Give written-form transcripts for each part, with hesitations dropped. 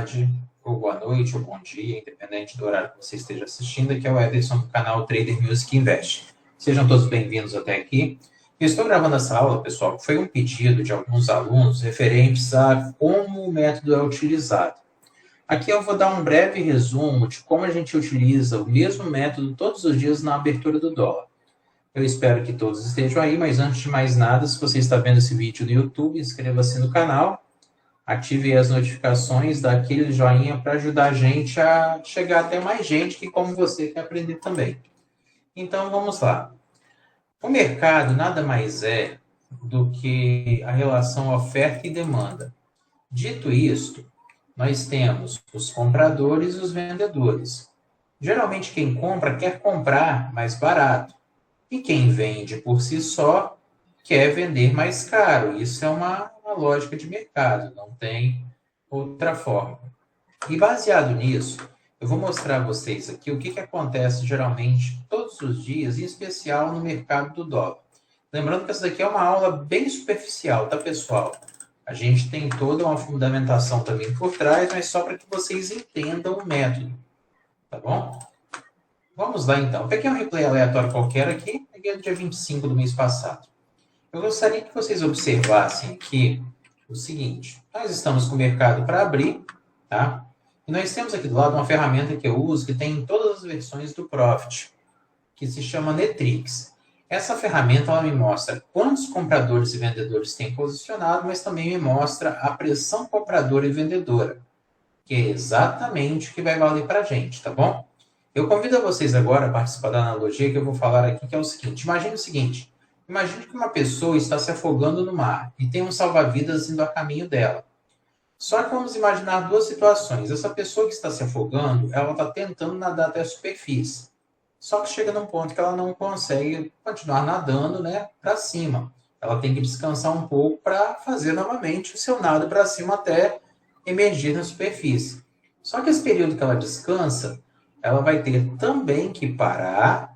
tarde, ou boa noite, ou bom dia, independente do horário que você esteja assistindo. Aqui é o Ederson do canal Trader Music Invest. Sejam todos bem-vindos até aqui. Eu estou gravando essa aula, pessoal, que foi um pedido de alguns alunos referentes a como o método é utilizado. Aqui eu vou dar um breve resumo de como a gente utiliza o mesmo método todos os dias na abertura do dólar. Eu espero que todos estejam aí, mas antes de mais nada, se você está vendo esse vídeo no YouTube, inscreva-se no canal, ative as notificações, dá aquele joinha para ajudar a gente a chegar até mais gente que, como você, quer aprender também. Então, vamos lá. O mercado nada mais é do que a relação oferta e demanda. Dito isto, nós temos os compradores e os vendedores. Geralmente, quem compra quer comprar mais barato. E quem vende por si só quer vender mais caro. Isso é uma lógica de mercado, não tem outra forma. E baseado nisso, eu vou mostrar a vocês aqui o que acontece geralmente todos os dias, em especial no mercado do dólar. Lembrando que essa daqui é uma aula bem superficial, tá, pessoal? A gente tem toda uma fundamentação também por trás, mas só para que vocês entendam o método, tá bom? Vamos lá, então. Peguei um replay aleatório qualquer aqui, peguei no dia 25 do mês passado. Eu gostaria que vocês observassem aqui o seguinte. Nós estamos com o mercado para abrir, tá? E nós temos aqui do lado uma ferramenta que eu uso, que tem em todas as versões do Profit, que se chama Netrix. Essa ferramenta ela me mostra quantos compradores e vendedores tem posicionado, mas também me mostra a pressão compradora e vendedora, que é exatamente o que vai valer para a gente, tá bom? Eu convido vocês agora a participar da analogia que eu vou falar aqui, que é o seguinte. Imagine o seguinte. Imagine que uma pessoa está se afogando no mar e tem um salva-vidas indo a caminho dela. Só que vamos imaginar duas situações. Essa pessoa que está se afogando, ela está tentando nadar até a superfície. Só que chega num ponto que ela não consegue continuar nadando, né, para cima. Ela tem que descansar um pouco para fazer novamente o seu nado para cima até emergir na superfície. Só que esse período que ela descansa, ela vai ter também que parar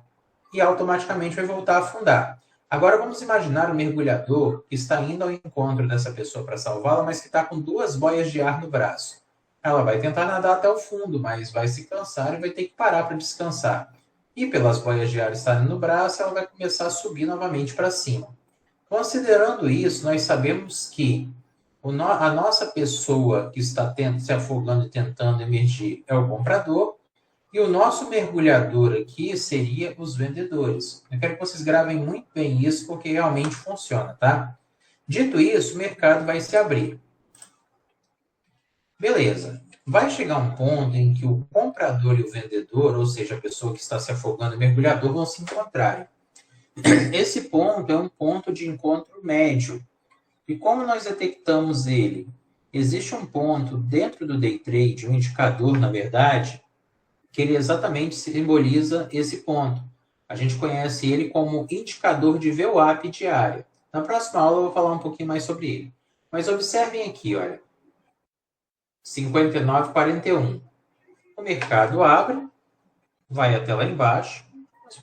e automaticamente vai voltar a afundar. Agora vamos imaginar o mergulhador que está indo ao encontro dessa pessoa para salvá-la, mas que está com 2 boias de ar no braço. Ela vai tentar nadar até o fundo, mas vai se cansar e vai ter que parar para descansar. E pelas boias de ar estarem no braço, ela vai começar a subir novamente para cima. Considerando isso, nós sabemos que a nossa pessoa que está se afogando e tentando emergir é o comprador, e o nosso mergulhador aqui seria os vendedores. Eu quero que vocês gravem muito bem isso, porque realmente funciona, tá? Dito isso, o mercado vai se abrir. Beleza. Vai chegar um ponto em que o comprador e o vendedor, ou seja, a pessoa que está se afogando e o mergulhador, vão se encontrarem. Esse ponto é um ponto de encontro médio. E como nós detectamos ele? Existe um ponto dentro do day trade, um indicador, na verdade, que ele exatamente simboliza esse ponto. A gente conhece ele como indicador de VWAP diária. Na próxima aula eu vou falar um pouquinho mais sobre ele. Mas observem aqui, olha. 59,41. O mercado abre, vai até lá embaixo.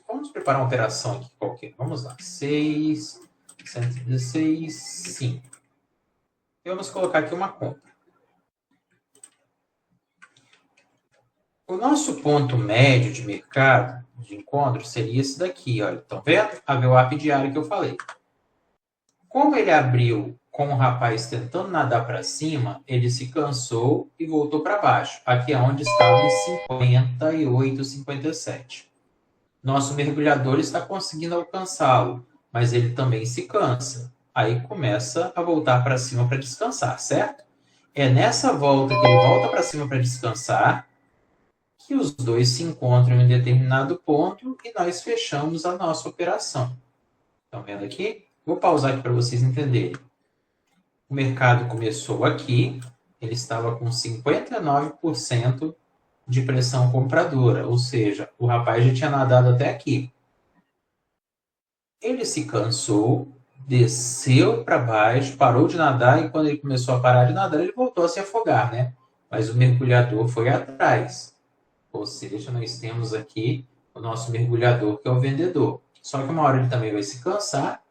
Vamos preparar uma operação aqui qualquer. Vamos lá. 6, 116, 5. E vamos colocar aqui uma compra. O nosso ponto médio de mercado, de encontro, seria esse daqui, olha. Estão vendo? A VWAP diária que eu falei. Como ele abriu com o rapaz tentando nadar para cima, ele se cansou e voltou para baixo. Aqui é onde estava em 58,57. Nosso mergulhador está conseguindo alcançá-lo, mas ele também se cansa. Aí começa a voltar para cima para descansar, certo? É nessa volta que ele volta para cima para descansar que os dois se encontram em determinado ponto e nós fechamos a nossa operação. Estão vendo aqui? Vou pausar aqui para vocês entenderem. O mercado começou aqui, ele estava com 59% de pressão compradora, ou seja, o rapaz já tinha nadado até aqui. Ele se cansou, desceu para baixo, parou de nadar e quando ele começou a parar de nadar, ele voltou a se afogar, né? Mas o mergulhador foi atrás. Ou seja, nós temos aqui o nosso mergulhador, que é o vendedor. Só que uma hora ele também vai se cansar,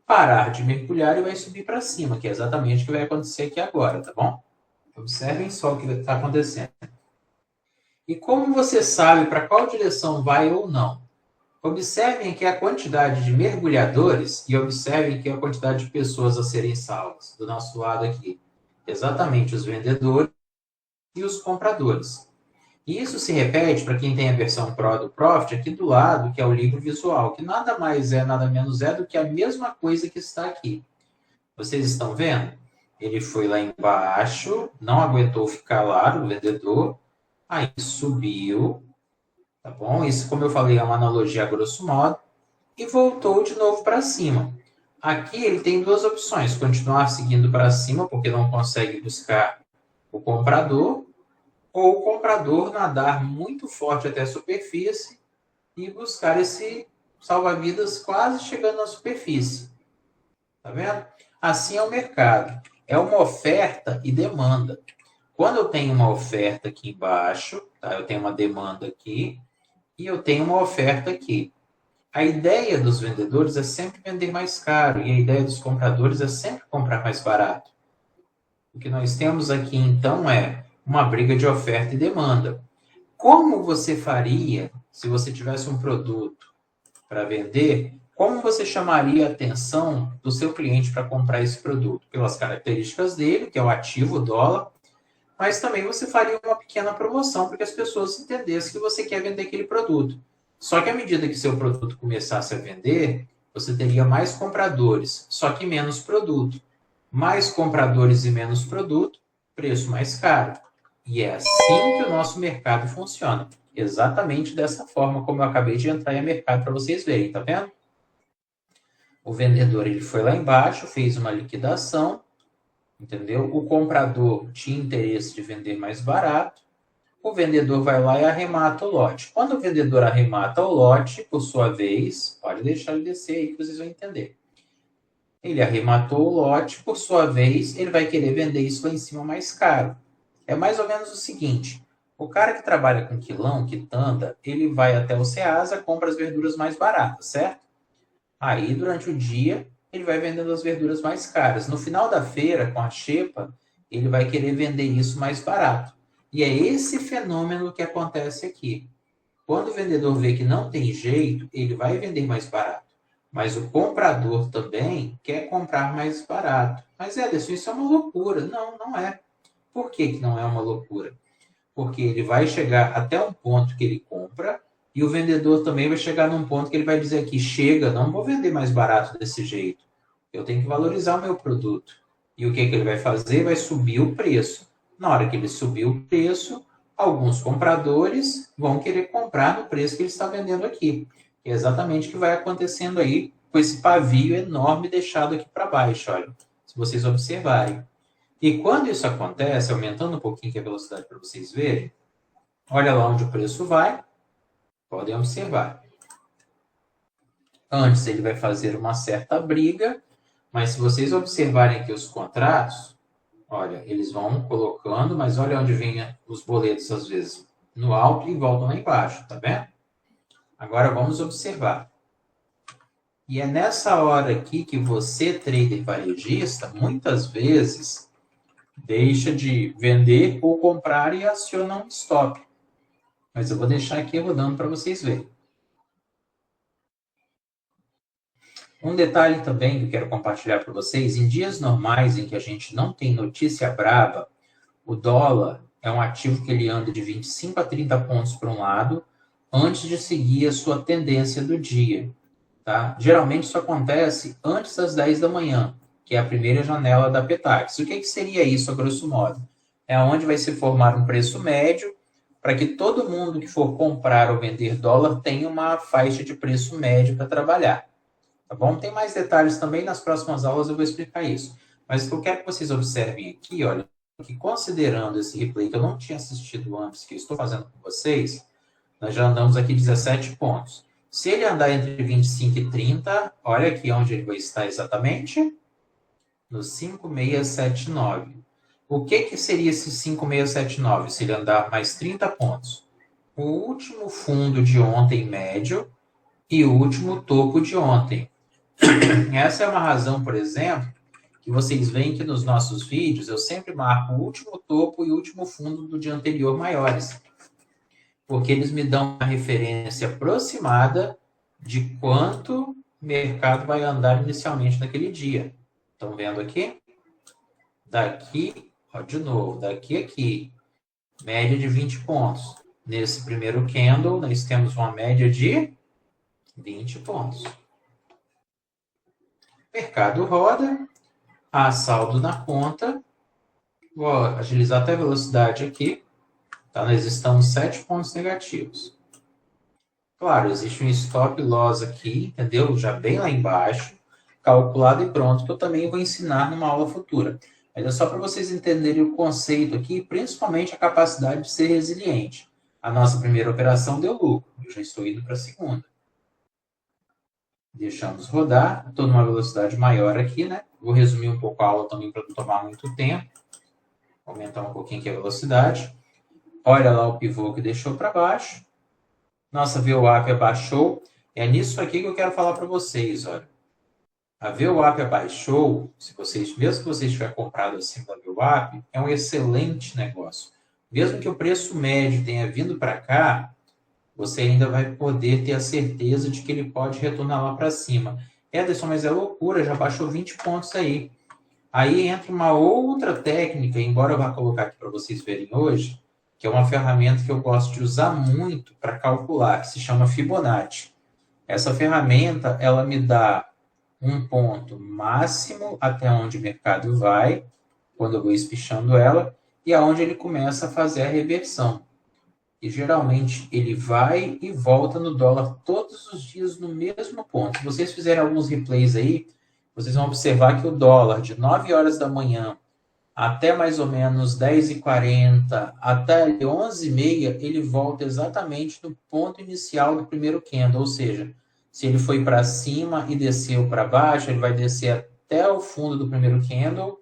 parar de mergulhar e vai subir para cima, que é exatamente o que vai acontecer aqui agora, tá bom? Observem só o que está acontecendo. E como você sabe para qual direção vai ou não? Observem que a quantidade de mergulhadores e observem que a quantidade de pessoas a serem salvas. Do nosso lado aqui, exatamente os vendedores e os compradores. E isso se repete para quem tem a versão Pro do Profit aqui do lado, que é o livro visual, que nada mais é, nada menos é do que a mesma coisa que está aqui. Vocês estão vendo? Ele foi lá embaixo, não aguentou ficar lá, o vendedor, aí subiu, tá bom? Isso, como eu falei, é uma analogia a grosso modo, e voltou de novo para cima. Aqui ele tem duas opções, continuar seguindo para cima, porque não consegue buscar o comprador, ou o comprador nadar muito forte até a superfície e buscar esse salva-vidas quase chegando na superfície. Tá vendo? Assim é o mercado. É uma oferta e demanda. Quando eu tenho uma oferta aqui embaixo, tá? Eu tenho uma demanda aqui e eu tenho uma oferta aqui. A ideia dos vendedores é sempre vender mais caro e a ideia dos compradores é sempre comprar mais barato. O que nós temos aqui, então, é uma briga de oferta e demanda. Como você faria se você tivesse um produto para vender? Como você chamaria a atenção do seu cliente para comprar esse produto? Pelas características dele, que é o ativo, o dólar, mas também você faria uma pequena promoção para que as pessoas entendessem que você quer vender aquele produto. Só que à medida que seu produto começasse a vender, você teria mais compradores, só que menos produto. Mais compradores e menos produto, preço mais caro. E é assim que o nosso mercado funciona. Exatamente dessa forma como eu acabei de entrar em mercado para vocês verem, tá vendo? O vendedor ele foi lá embaixo, fez uma liquidação, entendeu? O comprador tinha interesse de vender mais barato. O vendedor vai lá e arremata o lote. Quando o vendedor arremata o lote, por sua vez, pode deixar ele descer aí que vocês vão entender. Ele arrematou o lote, por sua vez, ele vai querer vender isso lá em cima mais caro. É mais ou menos o seguinte, o cara que trabalha com quilão, quitanda, ele vai até o Ceasa, compra as verduras mais baratas, certo? Aí, durante o dia, ele vai vendendo as verduras mais caras. No final da feira, com a xepa, ele vai querer vender isso mais barato. E é esse fenômeno que acontece aqui. Quando o vendedor vê que não tem jeito, ele vai vender mais barato. Mas o comprador também quer comprar mais barato. Mas, Ederson, isso é uma loucura. Não, não é. Por que que não é uma loucura? Porque ele vai chegar até um ponto que ele compra e o vendedor também vai chegar num ponto que ele vai dizer aqui, chega, não vou vender mais barato desse jeito. Eu tenho que valorizar o meu produto. E o que que ele vai fazer? Vai subir o preço. Na hora que ele subir o preço, alguns compradores vão querer comprar no preço que ele está vendendo aqui. É exatamente o que vai acontecendo aí com esse pavio enorme deixado aqui para baixo, olha, se vocês observarem. E quando isso acontece, aumentando um pouquinho aqui a velocidade para vocês verem, olha lá onde o preço vai, podem observar. Antes ele vai fazer uma certa briga, mas se vocês observarem aqui os contratos, olha, eles vão colocando, mas olha onde vem os boletos às vezes, no alto e voltam lá embaixo, tá vendo? Agora vamos observar. E é nessa hora aqui que você, trader varejista, muitas vezes deixa de vender ou comprar e aciona um stop. Mas eu vou deixar aqui rodando para vocês verem. Um detalhe também que eu quero compartilhar para vocês, em dias normais em que a gente não tem notícia brava, o dólar é um ativo que ele anda de 25 a 30 pontos para um lado, antes de seguir a sua tendência do dia. Tá? Geralmente isso acontece antes das 10 da manhã, que é a primeira janela da Petax. O que seria isso, a grosso modo? É onde vai se formar um preço médio para que todo mundo que for comprar ou vender dólar tenha uma faixa de preço médio para trabalhar. Tá bom? Tem mais detalhes também, nas próximas aulas eu vou explicar isso. Mas o que eu quero que vocês observem aqui, olha, que considerando esse replay que eu não tinha assistido antes, que eu estou fazendo com vocês, nós já andamos aqui 17 pontos. Se ele andar entre 25 e 30, olha aqui onde ele vai estar exatamente. No 5679. O que seria esse 5679 se ele andar mais 30 pontos? O último fundo de ontem médio e o último topo de ontem. Essa é uma razão, por exemplo, que que vocês veem que nos nossos vídeos eu sempre marco o último topo e o último fundo do dia anterior maiores, porque eles me dão uma referência aproximada de quanto o mercado vai andar inicialmente naquele dia. Estão vendo aqui? Daqui, ó, de novo, daqui a aqui, média de 20 pontos. Nesse primeiro candle, nós temos uma média de 20 pontos. Mercado roda, há saldo na conta. Vou agilizar até a velocidade aqui. Tá? Nós estamos 7 pontos negativos. Claro, existe um stop loss aqui, entendeu? Já bem lá embaixo, calculado e pronto, que eu também vou ensinar numa aula futura. Mas é só para vocês entenderem o conceito aqui, principalmente a capacidade de ser resiliente. A nossa primeira operação deu lucro, eu já estou indo para a segunda. Deixamos rodar, estou numa velocidade maior aqui, né? Vou resumir um pouco a aula também para não tomar muito tempo. Aumentar um pouquinho aqui a velocidade. Olha lá o pivô que deixou para baixo. Nossa VWAP abaixou. É nisso aqui que eu quero falar para vocês, olha. A VWAP abaixou, mesmo que vocês tiverem comprado acima da VWAP, é um excelente negócio. Mesmo que o preço médio tenha vindo para cá, você ainda vai poder ter a certeza de que ele pode retornar lá para cima. Ederson, mas é loucura, já baixou 20 pontos aí. Aí entra uma outra técnica, embora eu vá colocar aqui para vocês verem hoje, que é uma ferramenta que eu gosto de usar muito para calcular, que se chama Fibonacci. Essa ferramenta, ela me dá um ponto máximo até onde o mercado vai, quando eu vou espichando ela, e aonde ele começa a fazer a reversão. E geralmente ele vai e volta no dólar todos os dias no mesmo ponto. Se vocês fizerem alguns replays aí, vocês vão observar que o dólar de 9 horas da manhã até mais ou menos 10h40, até 11h30, ele volta exatamente no ponto inicial do primeiro candle. Ou seja, se ele foi para cima e desceu para baixo, ele vai descer até o fundo do primeiro candle.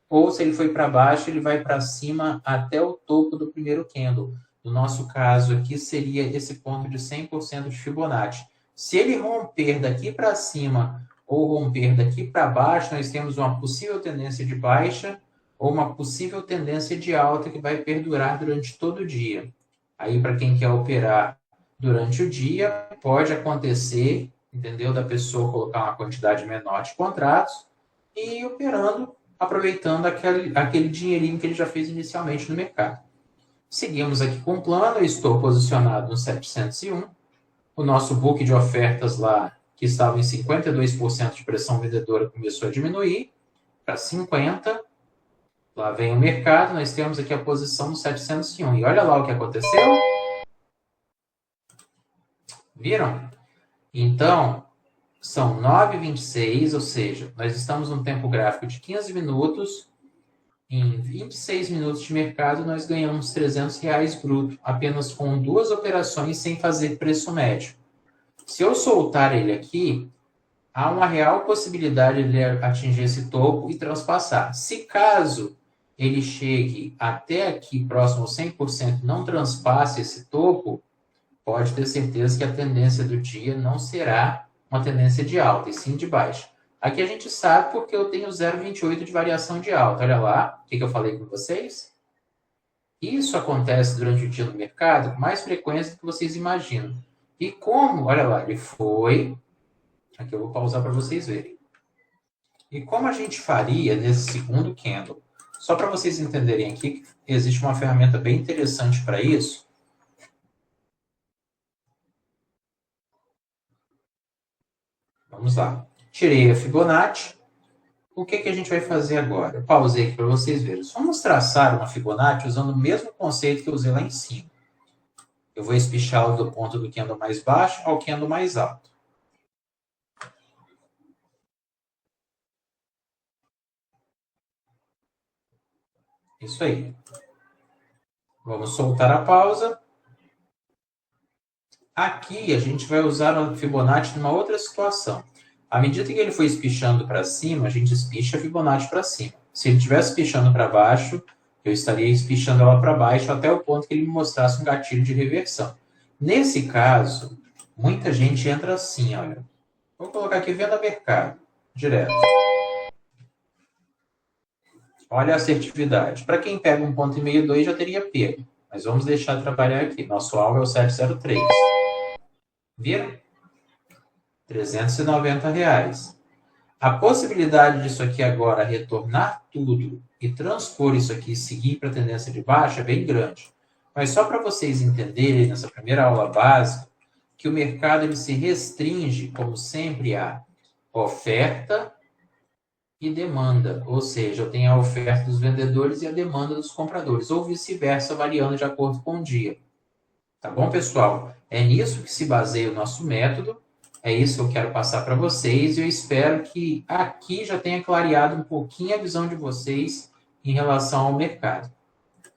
Ou se ele foi para baixo, ele vai para cima até o topo do primeiro candle. No nosso caso aqui, seria esse ponto de 100% de Fibonacci. Se ele romper daqui para cima ou romper daqui para baixo, nós temos uma possível tendência de baixa ou uma possível tendência de alta que vai perdurar durante todo o dia. Aí, para quem quer operar durante o dia, pode acontecer, entendeu? Da pessoa colocar uma quantidade menor de contratos e ir operando, aproveitando aquele dinheirinho que ele já fez inicialmente no mercado. Seguimos aqui com o plano, eu estou posicionado no 701. O nosso book de ofertas lá, que estava em 52% de pressão vendedora, começou a diminuir para 50%. Lá vem o mercado, nós temos aqui a posição no 701. E olha lá o que aconteceu. Viram? Então, são 9h26, ou seja, nós estamos num tempo gráfico de 15 minutos. Em 26 minutos de mercado, nós ganhamos R$300 bruto, apenas com 2 operações sem fazer preço médio. Se eu soltar ele aqui, há uma real possibilidade de ele atingir esse topo e transpassar. Se caso ele chegue até aqui, próximo ao 100%, não transpasse esse topo, pode ter certeza que a tendência do dia não será uma tendência de alta, e sim de baixa. Aqui a gente sabe porque eu tenho 0,28 de variação de alta. Olha lá, o que eu falei com vocês? Isso acontece durante o dia no mercado com mais frequência do que vocês imaginam. E como, olha lá, ele foi... Aqui eu vou pausar para vocês verem. E como a gente faria nesse segundo candle? Só para vocês entenderem aqui, existe uma ferramenta bem interessante para isso. Vamos lá. Tirei a Fibonacci. O que a gente vai fazer agora? Eu pausei aqui para vocês verem. Vamos traçar uma Fibonacci usando o mesmo conceito que eu usei lá em cima. Eu vou espichá-lo do ponto do candle mais baixo ao candle mais alto. Isso aí. Vamos soltar a pausa. Aqui a gente vai usar o Fibonacci numa outra situação. À medida que ele for espichando para cima, a gente espicha a Fibonacci para cima. Se ele estivesse espichando para baixo, eu estaria espichando ela para baixo até o ponto que ele me mostrasse um gatilho de reversão. Nesse caso, muita gente entra assim, olha. Vou colocar aqui venda mercado, direto. Olha a assertividade. Para quem pega 1,5 já teria pego. Mas vamos deixar trabalhar aqui. Nosso alvo é o 703. Viram? R$ 390. A possibilidade disso aqui agora retornar tudo e transpor isso aqui e seguir para a tendência de baixa é bem grande. Mas só para vocês entenderem nessa primeira aula básica que o mercado ele se restringe, como sempre, a oferta e demanda. Ou seja, eu tenho a oferta dos vendedores e a demanda dos compradores, ou vice-versa, variando de acordo com o dia. Tá bom, pessoal? É nisso que se baseia o nosso método. É isso que eu quero passar para vocês e eu espero que aqui já tenha clareado um pouquinho a visão de vocês em relação ao mercado.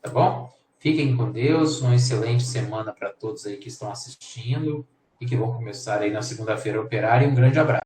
Tá bom? Fiquem com Deus, uma excelente semana para todos aí que estão assistindo e que vão começar aí na segunda-feira a operar e um grande abraço.